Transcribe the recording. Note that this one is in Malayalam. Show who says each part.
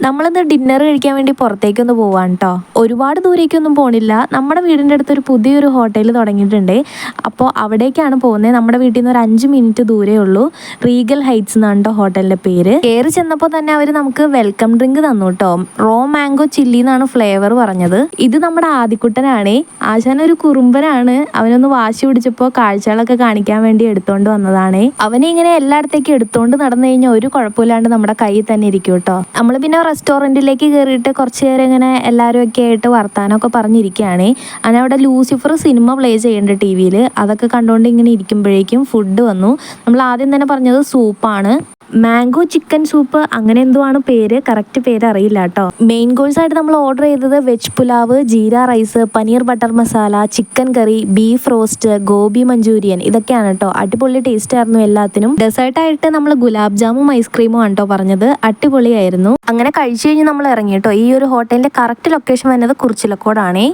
Speaker 1: നമ്മളിന്ന് ഡിന്നർ കഴിക്കാൻ വേണ്ടി പുറത്തേക്കൊന്ന് പോവാണ് കേട്ടോ. ഒരുപാട് ദൂരേക്കൊന്നും പോണില്ല. നമ്മുടെ വീടിൻ്റെ അടുത്ത് ഒരു പുതിയൊരു ഹോട്ടൽ തുടങ്ങിയിട്ടുണ്ട്. അപ്പോൾ അവിടേക്കാണ് പോകുന്നത്. നമ്മുടെ വീട്ടിൽ നിന്ന് ഒരു 5 മിനിറ്റ് ദൂരേ ഉള്ളൂ. റീഗൽ ഹൈറ്റ്സ് എന്നാണ് കേട്ടോ ഹോട്ടലിൻ്റെ പേര്. കയറി ചെന്നപ്പോൾ തന്നെ അവർ നമുക്ക് വെൽക്കം ഡ്രിങ്ക് തന്നു കേട്ടോ. റോ മാംഗോ ചില്ലി എന്നാണ് ഫ്ലേവർ പറഞ്ഞത്. ഇത് നമ്മുടെ ആദിക്കുട്ടനാണ്. ആശാൻ ഒരു കുറുമ്പനാണ്. അവനൊന്ന് വാശി പിടിച്ചപ്പോൾ കാഴ്ചകളൊക്കെ കാണിക്കാൻ വേണ്ടി എടുത്തോണ്ട് വന്നതാണ്. അവനെ ഇങ്ങനെ എല്ലായിടത്തേക്കും എടുത്തോണ്ട് നടന്നു കഴിഞ്ഞാൽ ഒരു കുഴപ്പമില്ലാണ്ട് നമ്മുടെ കയ്യിൽ തന്നെ ഇരിക്കും കേട്ടോ. നമ്മൾ പിന്നെ റെസ്റ്റോറൻറ്റിലേക്ക് കയറിയിട്ട് കുറച്ച് നേരം ഇങ്ങനെ എല്ലാവരും ഒക്കെ ആയിട്ട് വർത്താനമൊക്കെ പറഞ്ഞിരിക്കുകയാണ്. അങ്ങനെ അവിടെ ലൂസിഫർ സിനിമ പ്ലേ ചെയ്യുന്നുണ്ട് ടി വിയിൽ. അതൊക്കെ കണ്ടുകൊണ്ട് ഇങ്ങനെ ഇരിക്കുമ്പോഴേക്കും ഫുഡ് വന്നു. നമ്മൾ ആദ്യം തന്നെ പറഞ്ഞത് സൂപ്പാണ്. മാംഗോ ചിക്കൻ സൂപ്പ് അങ്ങനെ എന്തോ ആണ് പേര്. കറക്റ്റ് പേര് അറിയില്ല കേട്ടോ. മെയിൻ കോഴ്സായിട്ട് നമ്മൾ ഓർഡർ ചെയ്തത് veg pulao, jeera rice, paneer butter masala, chicken curry, beef roast, gobi Manchurian ഇതൊക്കെയാണ് കേട്ടോ. അടിപൊളി ടേസ്റ്റ് ആയിരുന്നു എല്ലാത്തിനും. ഡെസേർട്ടായിട്ട് നമ്മൾ ഗുലാബ് ജാമും ഐസ്ക്രീമും ആണ് കേട്ടോ പറഞ്ഞത്. അടിപൊളിയായിരുന്നു. അങ്ങനെ കഴിച്ചു കഴിഞ്ഞ് നമ്മൾ ഇറങ്ങി കേട്ടോ. ഈ ഒരു ഹോട്ടലിൻ്റെ കറക്റ്റ് ലൊക്കേഷൻ വരുന്നത് കുറിച്ചിലക്കോടാണേ.